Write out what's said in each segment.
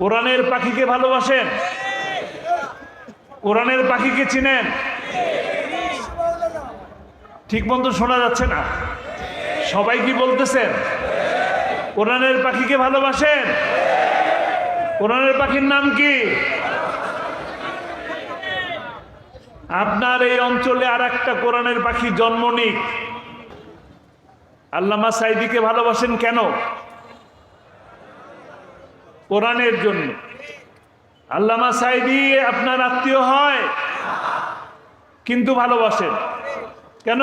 কোরআনের পাখিকে ভালোবাসেন? কোরআনের পাখিকে চিনেন? ঠিক মতো শোনা যাচ্ছে না। সবাই কি বলতেছেন? কোরআনের পাখিকে ভালোবাসেন? কোরআনের পাখির নাম কি? আপনার এই অঞ্চলে আর একটা কোরআনের পাখি জন্ম নিক। আল্লামা সাঈদীকে ভালোবাসেন কেন? কোরআনের জন্য। আল্লামা সাঈদী আপনার আত্মীয় হয়, কিন্তু ভালোবাসেন কেন?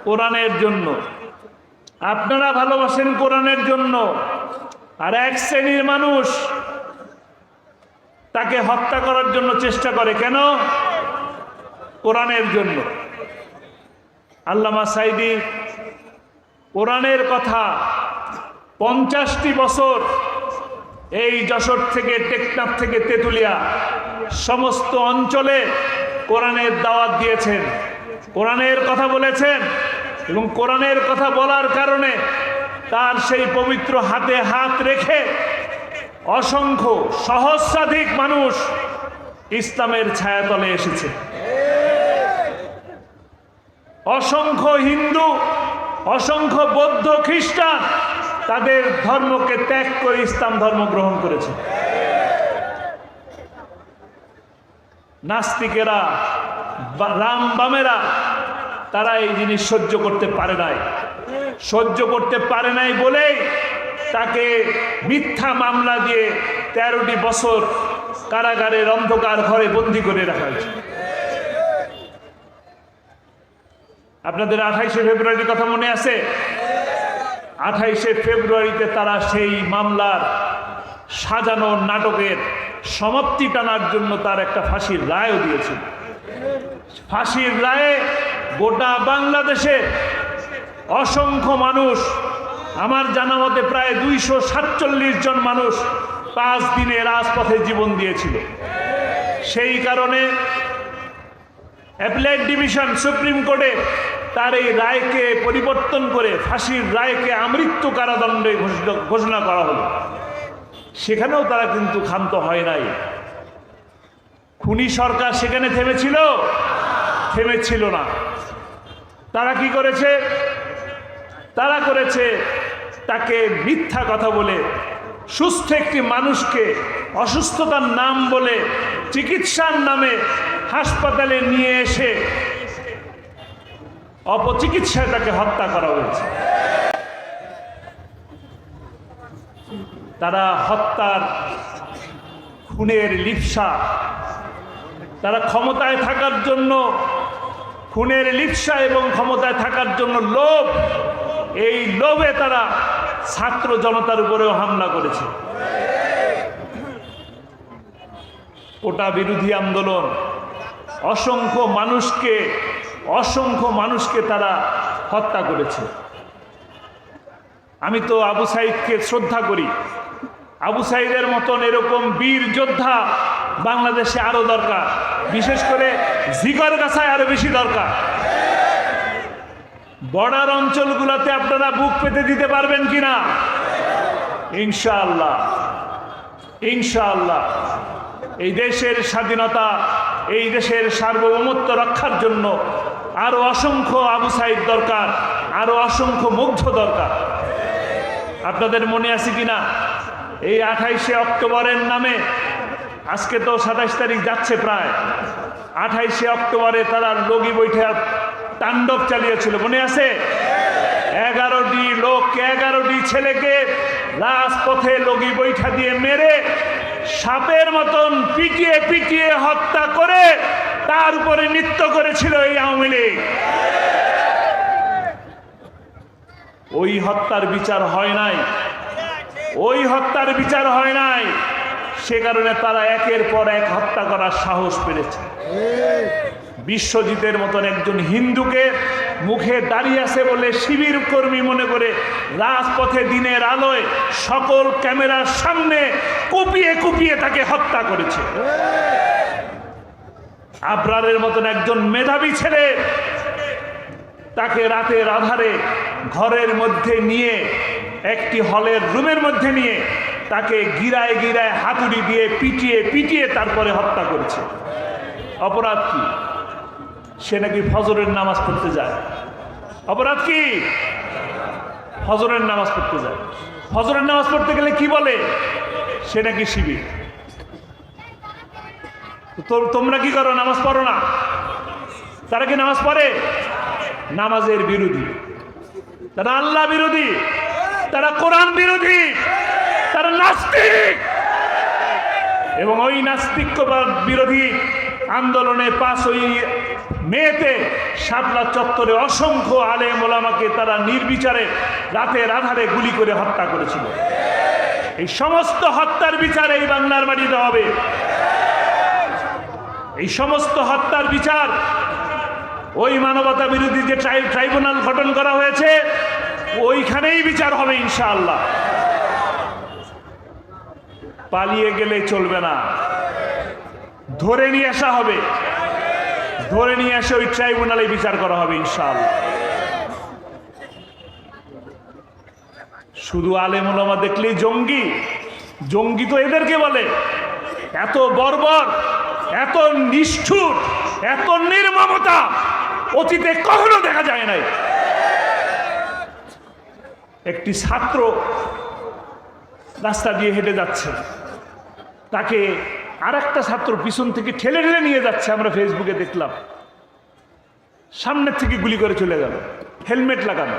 কোরআনের জন্য। আপনারা ভালোবাসেন কোরআনের জন্য, আর এক শ্রেণীর মানুষ তাকে হত্যা করার জন্য চেষ্টা করে কেন? কোরআনের জন্য। আল্লামা সাঈদী কোরআনের কথা 50টি বছর এই যশোর থেকে, টেকনাফ থেকে তেতুলিয়া সমস্ত অঞ্চলে কোরআনের দাওয়াত দিয়েছেন, কোরআনের কথা বলেছেন, এবং কোরআনের কথা বলার কারণে তার সেই পবিত্র হাতে হাত রেখে অসংখ্য সহস্রাধিক মানুষ ইসলামের ছায়াতলে এসেছে। অসংখ্য হিন্দু, অসংখ্য বৌদ্ধ, খ্রিস্টান তাদের ধর্মকে ত্যাগ করে ইসলাম ধর্ম গ্রহণ করেছে। নাস্তিকেরা, রামবামেরা তারা এই জিনিস সহ্য করতে পারে নাই। সহ্য করতে পারে নাই বলেই তাকে মিথ্যা মামলা দিয়ে 13টি বছর কারাগারের অন্ধকার ঘরে বন্দী করে রাখা হয়েছে। আপনাদের 28শে ফেব্রুয়ারির কথা মনে আছে? 28শে ফেব্রুয়ারিতে তারা সেই মামলার সাজানো নাটকের সমাপ্তি টানার জন্য তার একটা ফাঁসির রায়ও দিয়েছিল। ফাঁসির রায়ে গোটা বাংলাদেশে অসংখ্য মানুষ, আমার জানা মতে প্রায় 247 জন মানুষ 5 দিনে রাজপথে জীবন দিয়েছিল। সেই কারণে অ্যাপিলেট ডিভিশন সুপ্রিম কোর্টে তার এই রায়কে পরিবর্তন করে ফাঁসির রায়কে আমৃত্যু কারাদণ্ডে ঘোষণা করা হলো। সেখানেও তারা কিন্তু ক্ষান্ত হয় নাই। খুনি সরকার সেখানে থেমেছিল? থেমেছিল না। তারা কি করেছে? তারা করেছে তাকে মিথ্যা কথা বলে, সুস্থ একটি মানুষকে অসুস্থতার নাম বলে চিকিৎসার নামে হাসপাতালে নিয়ে এসে অপচিকিৎসায় তাকে হত্যা করা হয়েছে। তারা হত্যার, খুনের লিপ্সা, তারা ক্ষমতায় থাকার জন্য, খুনের লিপ্সা এবং ক্ষমতায় থাকার জন্য লোভ, এই লোভে তারা ছাত্র জনতার উপরেও হামলা করেছে। কোটা বিরোধী আন্দোলন, অসংখ্য মানুষকে তারা হত্যা করেছে। আমি তো আবু সাঈদকে শ্রদ্ধা করি। আবু সাঈদের মতন এরকম বীর যোদ্ধা বাংলাদেশে আরো দরকার, বিশেষ করে জিগরগাছায় আরো বেশি দরকার। বর্ডার অঞ্চলগুলোতে আপনারা বুক পেতে দিতে পারবেন কিনা? ইনশাআল্লাহ, ইনশাআল্লাহ। এই দেশের স্বাধীনতা, এই দেশের সার্বভৌমত্ব রক্ষার জন্য আরো অসংখ্য আবু সাঈদ দরকার, আরো অসংখ্য মুগ্ধ দরকার। আপনাদের মনে আছে কিনা এই 28শে অক্টোবরের নামে, আজকে তো 27 তারিখ যাচ্ছে প্রায়, 28শে অক্টোবরে তারা লগি বৈঠা তাণ্ডব চালিয়েছিল, মনে আছে? 11টি লোককে, 11টি ছেলেকে রাজপথে লগি বৈঠা দিয়ে মেরে সাপের মতন পিটিয়ে পিটিয়ে হত্যা করে তার উপরে নৃত্য করেছিল এই আওয়ামী লীগ। ওই হত্যার বিচার হয় নাই, ওই হত্যার বিচার হয় নাই। সে কারণে তারা একের পর এক হত্যা করার সাহস পেয়েছে। বিশ্বজিতের মতন একজন হিন্দুকে মুখে দাঁড়িয়ে আছে বলে শিবির কর্মী মনে করে রাজপথে দিনের আলোয় সকল ক্যামেরার সামনে কুপিয়ে কুপিয়ে তাকে হত্যা করেছে। আবরারের মতন একজন মেধাবী ছেলে, তাকে রাতের আধারে ঘরের মধ্যে নিয়ে, একটি হলের রুমের মধ্যে নিয়ে তাকে গিরায় গিরায় হাতুড়ি দিয়ে পিটিয়ে পিটিয়ে তারপরে হত্যা করেছে। অপরাধ কি? সে নাকি ফজরের নামাজ পড়তে যায়। অপরাধ কি? ফজরের নামাজ পড়তে যায়। ফজরের নামাজ পড়তে গেলে কি বলে? সে নাকি শিবির। তোমরা কি করো? নামাজ পড়ো না? তারা কি নামাজ পড়ে? নামাজের বিরোধী, তারা আল্লাহ বিরোধী, তারা কোরআন বিরোধী, তারা নাস্তিক। এবং ওই নাস্তিকবাদ বিরোধী আন্দোলনে 5ই মেতে শাপলা চত্বরে অসংখ্য আলেম ওলামাকে তারা নির্বিচারে রাতের আধারে গুলি করে হত্যা করেছিল। এই সমস্ত হত্যার বিচার এই বাংলার মাটিতে হবে। এই সমস্ত হত্যার বিচার ওই মানবতা বিরোধী যে ট্রাইব্যুনাল গঠন করা হয়েছে ওইখানেই বিচার হবে ইনশাআল্লাহ। পালিয়ে গেলে চলবে না, ধরে নিয়ে আসা হবে, ধরে নিয়ে এসে ওই ট্রাইব্যুনালে বিচার করা হবে ইনশাআল্লাহ। শুধু আলেম ওলামা দেখলেই জঙ্গি? জঙ্গি তো এদেরকে বলে। এত বর্বর, এত নিষ্ঠুর, এত নির্মমতা অতীতে কখনো দেখা যায় নাই। একটি ছাত্র রাস্তা দিয়ে হেঁটে যাচ্ছে, তাকে আর একটা ছাত্র পিছন থেকে ঠেলে ঠেলে নিয়ে যাচ্ছে, আমরা ফেসবুকে দেখলাম। সামনের থেকে গুলি করে চলে গেল, হেলমেট লাগানো,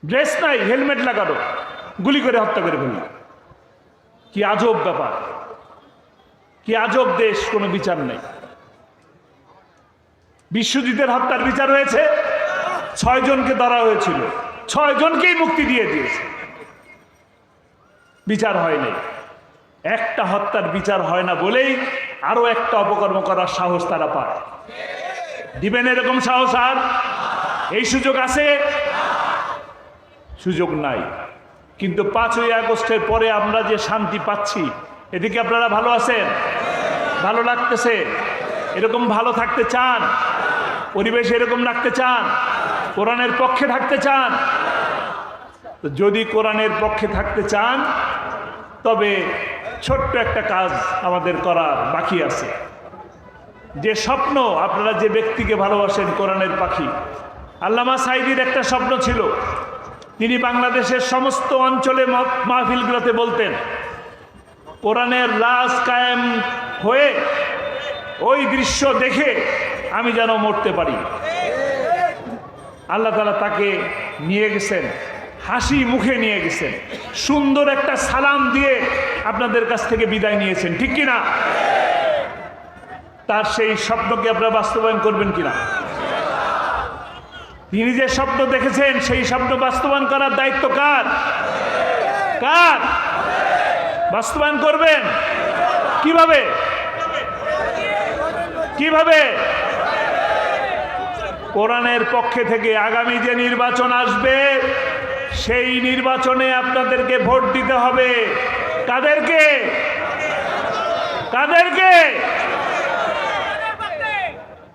ড্রেস নাই, হেলমেট লাগানো, গুলি করে হত্যা করে ফেলল। কি আজব ব্যাপার, কি আজব দেশ, কোনো বিচার নেই। বিশ্বজিতের হত্যার বিচার হয়েছে, 6 জনকে ধরা হয়েছিল, 6 জনকেই মুক্তি দিয়ে দিয়েছে, বিচার হয়নি। একটা হত্যার বিচার হয় না বলেই আরো একটা অপকর্ম করার সাহস তারা পায়। দিবেন এরকম সাহস? আর এই সুযোগ আছে? সুযোগ নাই। কিন্তু 5ই আগস্টের পরে আমরা যে শান্তি পাচ্ছি, এদিকে আপনারা ভালো আছেন? ভালো লাগতেছে? এরকম ভালো থাকতে চান? পরিবেশ এরকম রাখতে চান? কোরআনের পক্ষে থাকতে চান? যদি কোরআনের পক্ষে থাকতে চান তবে ছোট্ট একটা কাজ আমাদের করার বাকি আছে। যে স্বপ্ন, আপনারা যে ব্যক্তিকে ভালোবাসেন, কোরআনের পাখি আল্লামা সাঈদীর একটা স্বপ্ন ছিল, তিনি বাংলাদেশের সমস্ত অঞ্চলে মাহফিলগুলোতে বলতেন, কোরআনের রাজ কায়েম হয়ে ওই দৃশ্য দেখে আমি যেন মরতে পারি। আল্লাহ তাআলা তাকে নিয়ে গেছেন, হাসি মুখে নিয়ে গেছেন, সুন্দর একটা সালাম দিয়ে আপনাদের কাছ থেকে বিদায় নিয়েছেন, ঠিক কিনা? তার সেই স্বপ্নকে আপনারা বাস্তবায়ন করবেন কিনা? তিনি যে স্বপ্ন দেখেছেন সেই স্বপ্ন বাস্তবায়ন করার দায়িত্ব কার? কার? বাস্তবায়ন করবেন কিভাবে? কিভাবে? কোরআনের পক্ষে থেকে আগামী যে নির্বাচন আসবে সেই নির্বাচনে আপনাদেরকে ভোট দিতে হবে। কাদেরকে? কাদেরকে?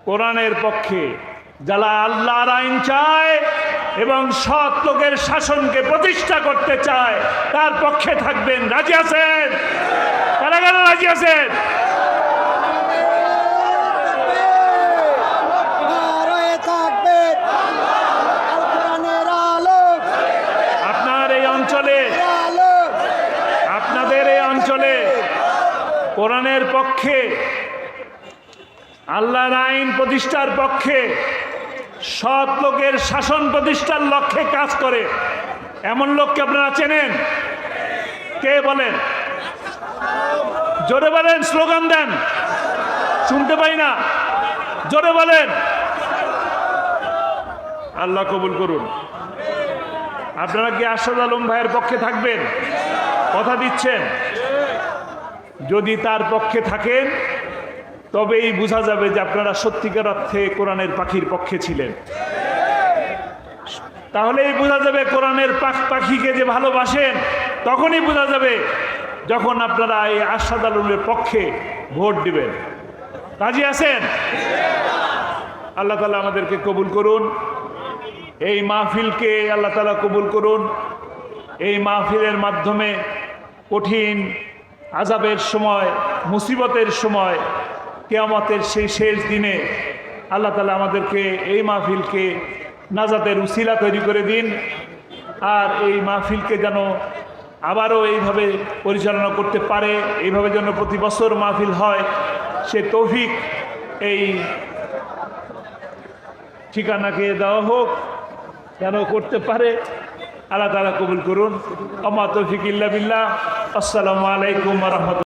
কোরআনের পক্ষে, যারা আল্লাহর আইন চায় এবং সৎ লোকের শাসনকে প্রতিষ্ঠা করতে চায়, তার পক্ষে থাকবেন। রাজি আছেন? কারা কারা রাজি আছেন? আপনাদের এই অঞ্চলে কোরআনের পক্ষে, আল্লাহর আইন প্রতিষ্ঠার পক্ষে, সৎ লোকের শাসন প্রতিষ্ঠার লক্ষ্যে কাজ করে এমন লোককে আপনারা চেনেন? কে বলেন? জোরে বলেন, স্লোগান দেন, শুনতে পাই না, জোরে বলেন। আল্লাহ কবুল করুন। আপনারা কি আরশাদ আলম ভাইয়ের পক্ষে থাকবেন? কথা দিচ্ছেন? যদি তার পক্ষে থাকেন তবেই বোঝা যাবে যে আপনারা সত্যিকার অর্থে কোরআনের পাখির পক্ষে ছিলেন। তাহলেই বোঝা যাবে কোরআনের পাখিকে যে ভালোবাসেন, তখনই বোঝা যাবে যখন আপনারা এই আরশাদ আলমের পক্ষে ভোট দিবেন। রাজি আছেন? আল্লাহ তাআলা আমাদেরকে কবুল করুন, এই মাহফিলকে আল্লাহ তাআলা কবুল করুন। এই মাহফিলের মাধ্যমে কঠিন আযাবের সময়, মুসিবতের সময়, কিয়ামতের সেই শেষ দিনে আল্লাহ তাআলা আমাদেরকে এই মাহফিলকে নাজাতের উসিলা তৈরি করে দিন। আর এই মাহফিলকে যেন আবারও এইভাবে পরিচালনা করতে পারে, এইভাবে যেন প্রতি বছর মাহফিল হয়, সে তৌফিক এই ঠিকানাকে দেওয়া হোক, যেন করতে পারে। আল্লাহ তাআলা কবুল করুন। ওয়া মা তৌফিক ইল্লা বিল্লাহ। আসসালামু আলাইকুম ওয়া রাহমাতুল্লাহ।